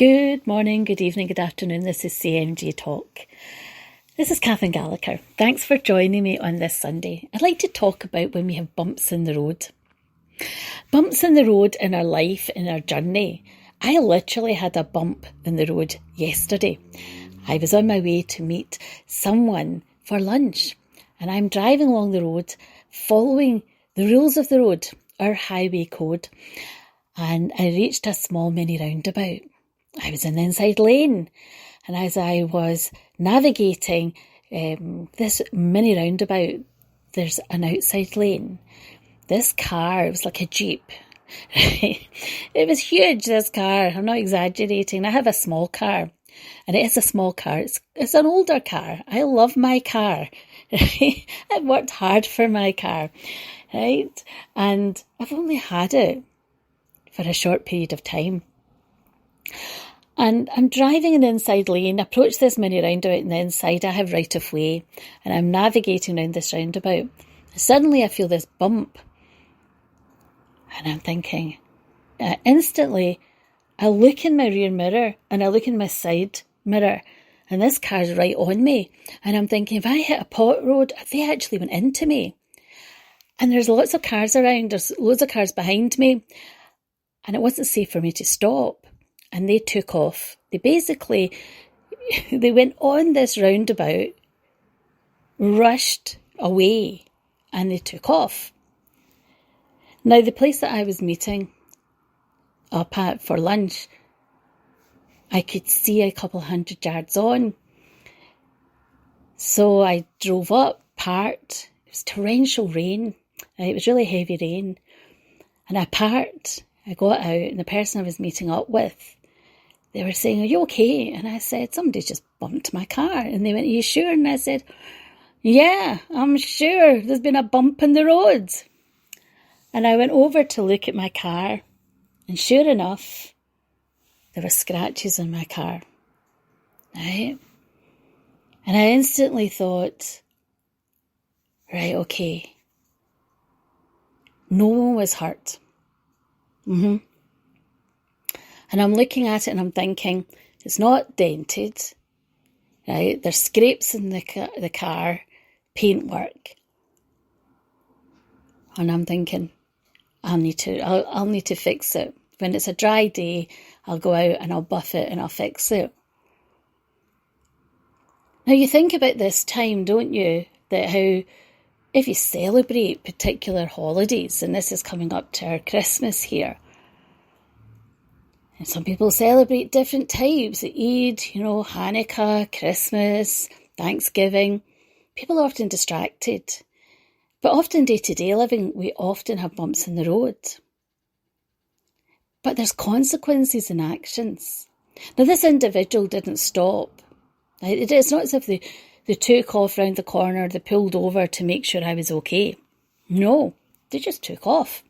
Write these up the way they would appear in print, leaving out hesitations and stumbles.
Good morning, good evening, good afternoon. This is CMG Talk. This is Catherine Gallagher. Thanks for joining me on this Sunday. I'd like to talk about when we have bumps in the road. Bumps in the road in our life, in our journey. I literally had a bump in the road yesterday. I was on my way to meet someone for lunch, and I'm driving along the road, following the rules of the road, our highway code, and I reached a small mini roundabout. I was in the inside lane, and as I was navigating this mini roundabout, there's an outside lane. This car, it was like a Jeep. It was huge, this car. I'm not exaggerating. I have a small car, and it is a small car. It's an older car. I love my car. I've worked hard for my car, right? And I've only had it for a short period of time. And I'm driving in the inside lane, approach this mini roundabout in the inside, I have right of way, and I'm navigating around this roundabout. Suddenly I feel this bump, and I'm thinking, instantly, I look in my rear mirror, and I look in my side mirror, and this car's right on me, and I'm thinking, if I hit a pot road, they actually went into me. And there's lots of cars around, there's loads of cars behind me, and it wasn't safe for me to stop. And they took off. They went on this roundabout, rushed away, and they took off. Now, the place that I was meeting up at for lunch, I could see a couple 100 yards on. So I drove up, parked. It was torrential rain. It was really heavy rain. And I parked. I got out, and the person I was meeting up with, they were saying, "Are you okay?" And I said, "Somebody just bumped my car." And they went, "Are you sure?" And I said, "Yeah, I'm sure. There's been a bump in the road." And I went over to look at my car, and sure enough, there were scratches on my car, right? And I instantly thought, right, okay, no one was hurt. And I'm looking at it and I'm thinking, it's not dented, right? There's scrapes in the car, paintwork. And I'm thinking, I'll need to fix it. When it's a dry day, I'll go out and I'll buff it and I'll fix it. Now you think about this time, don't you? That how if you celebrate particular holidays, and this is coming up to our Christmas here, and some people celebrate different types, Eid, Hanukkah, Christmas, Thanksgiving. People are often distracted. But often day-to-day living, we often have bumps in the road. But there's consequences in actions. Now, this individual didn't stop. It's not as if they took off round the corner, they pulled over to make sure I was okay. No, they just took off,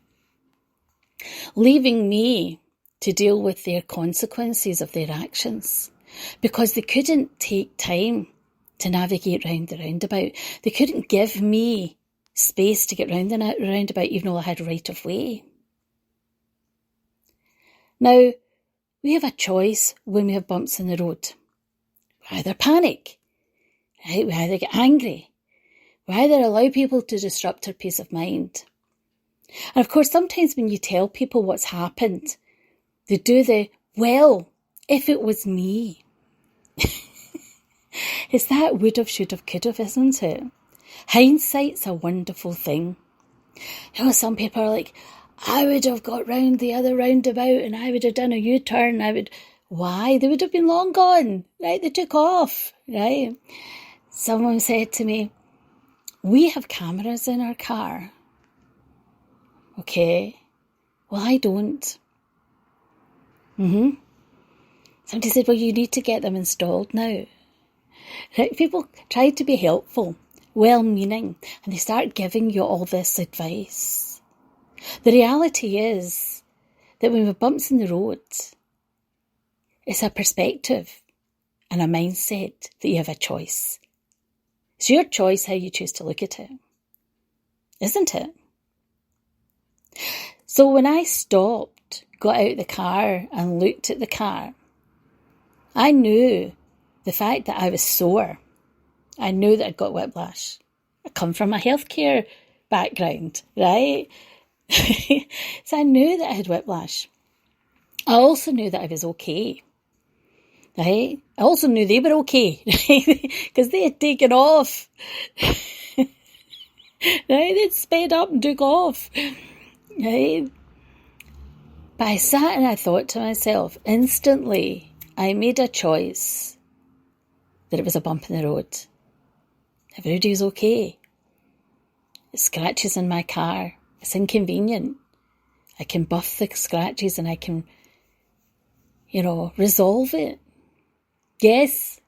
leaving me to deal with their consequences of their actions, because they couldn't take time to navigate round the roundabout. They couldn't give me space to get round the roundabout, even though I had right of way. Now, we have a choice when we have bumps in the road. We either panic, right? We either get angry. We either allow people to disrupt our peace of mind. And of course, sometimes when you tell people what's happened, they do well, if it was me. It's that would have, should have, could have, isn't it? Hindsight's a wonderful thing. Some people are like, I would have got round the other roundabout and I would have done a U-turn. Why? They would have been long gone, right? They took off, right? Someone said to me, we have cameras in our car. Okay. Well, I don't. Somebody said, well, you need to get them installed now. Right? People try to be helpful, well-meaning, and they start giving you all this advice. The reality is that when we have bumps in the road, it's a perspective and a mindset that you have a choice. It's your choice how you choose to look at it, isn't it? So when I stopped, got out the car and looked at the car, I knew the fact that I was sore. I knew that I'd got whiplash. I come from a healthcare background, right? So I knew that I had whiplash. I also knew that I was okay, right? I also knew they were okay, right? Because they had taken off, right? They'd sped up and took off, right? But I sat and I thought to myself, instantly, I made a choice that it was a bump in the road. Everybody was okay. It scratches in my car. It's inconvenient. I can buff the scratches and I can, resolve it. Yes,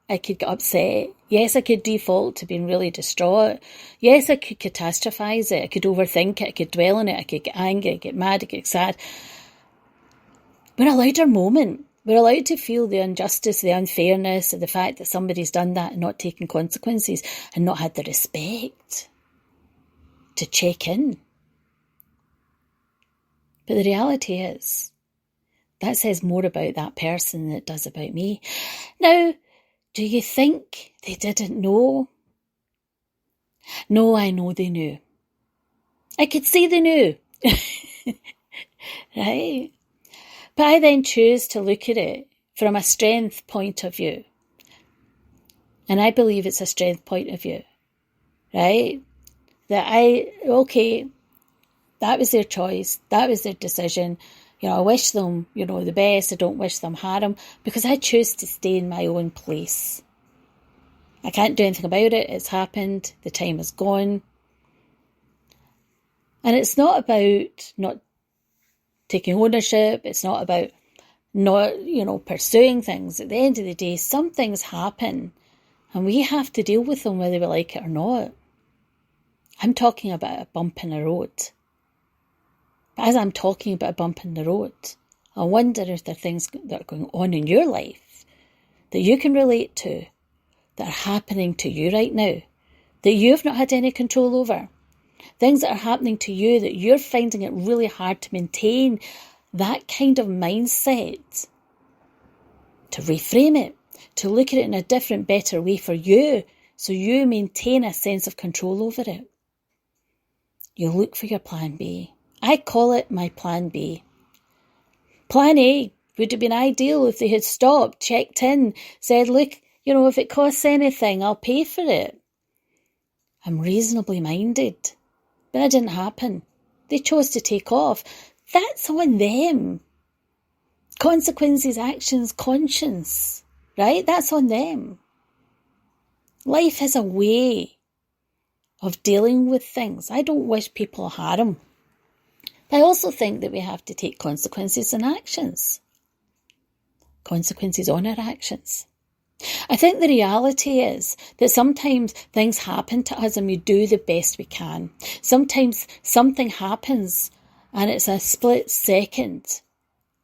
I could get upset. Yes, I could default to being really distraught. Yes, I could catastrophize it. I could overthink it. I could dwell on it. I could get angry, get mad, I could get sad. We're allowed our moment. We're allowed to feel the injustice, the unfairness of the fact that somebody's done that and not taken consequences and not had the respect to check in. But the reality is, that says more about that person than it does about me. Now, do you think they didn't know? No, I know they knew. I could see they knew. Right? But I then choose to look at it from a strength point of view. And I believe it's a strength point of view. Right? That was their choice. That was their decision. I wish them, the best. I don't wish them harm because I choose to stay in my own place. I can't do anything about it. It's happened. The time is gone. And it's not about not taking ownership. It's not about not, pursuing things. At the end of the day, some things happen and we have to deal with them whether we like it or not. I'm talking about a bump in the road. But as I'm talking about a bump in the road, I wonder if there are things that are going on in your life that you can relate to, that are happening to you right now, that you've not had any control over. Things that are happening to you that you're finding it really hard to maintain that kind of mindset, to reframe it, to look at it in a different, better way for you, so you maintain a sense of control over it. You look for your plan B. I call it my plan B. Plan A would have been ideal if they had stopped, checked in, said, look, if it costs anything, I'll pay for it. I'm reasonably minded. But that didn't happen. They chose to take off. That's on them. Consequences, actions, conscience, right? That's on them. Life has a way of dealing with things. I don't wish people harm. But I also think that we have to take consequences and actions. Consequences on our actions. I think the reality is that sometimes things happen to us and we do the best we can. Sometimes something happens and it's a split second.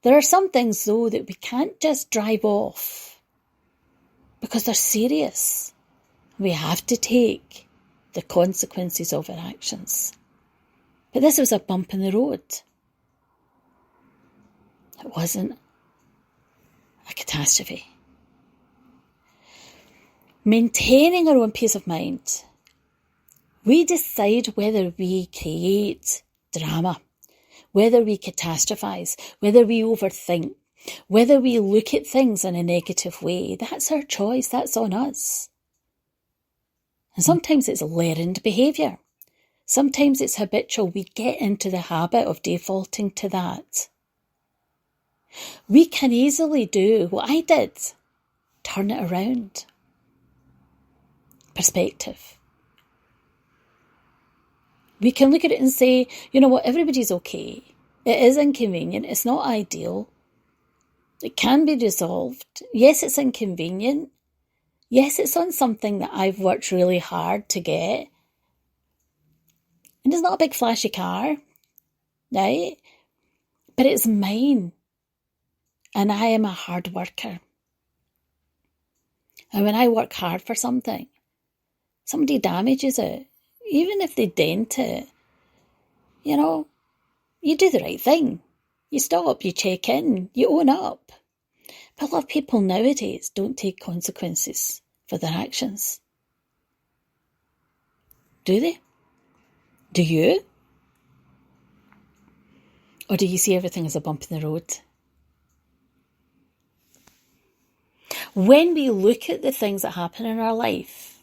There are some things, though, that we can't just drive off because they're serious. We have to take the consequences of our actions. But this was a bump in the road. It wasn't a catastrophe. Maintaining our own peace of mind. We decide whether we create drama, whether we catastrophize, whether we overthink, whether we look at things in a negative way. That's our choice. That's on us. And sometimes it's learned behaviour. Sometimes it's habitual. We get into the habit of defaulting to that. We can easily do what I did. Turn it around. Perspective. We can look at it and say, you know what, everybody's okay. It is inconvenient. It's not ideal. It can be resolved. Yes, it's inconvenient. Yes, it's on something that I've worked really hard to get. And it's not a big flashy car, right? But it's mine. And I am a hard worker. And when I work hard for something, somebody damages it, even if they dent it, you do the right thing. You stop, you check in, you own up. But a lot of people nowadays don't take consequences for their actions. Do they? Do you? Or do you see everything as a bump in the road? When we look at the things that happen in our life,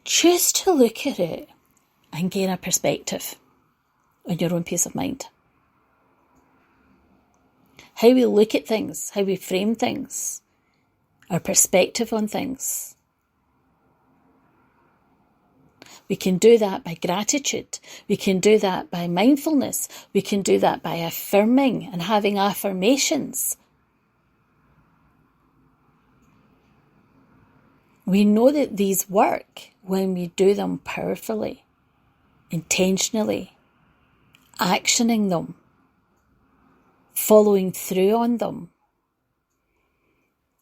choose to look at it and gain a perspective on your own peace of mind. How we look at things, how we frame things, our perspective on things. We can do that by gratitude. We can do that by mindfulness. We can do that by affirming and having affirmations. We know that these work when we do them powerfully, intentionally, actioning them, following through on them.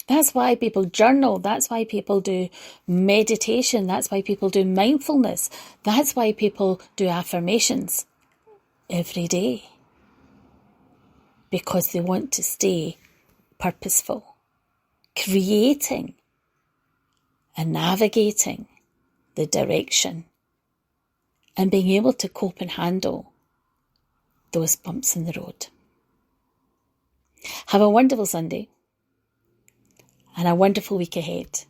That's why people journal. That's why people do meditation. That's why people do mindfulness. That's why people do affirmations every day. Because they want to stay purposeful, creating and navigating the direction and being able to cope and handle those bumps in the road. Have a wonderful Sunday and a wonderful week ahead.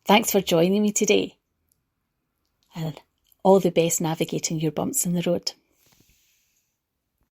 Thanks for joining me today, and all the best navigating your bumps in the road.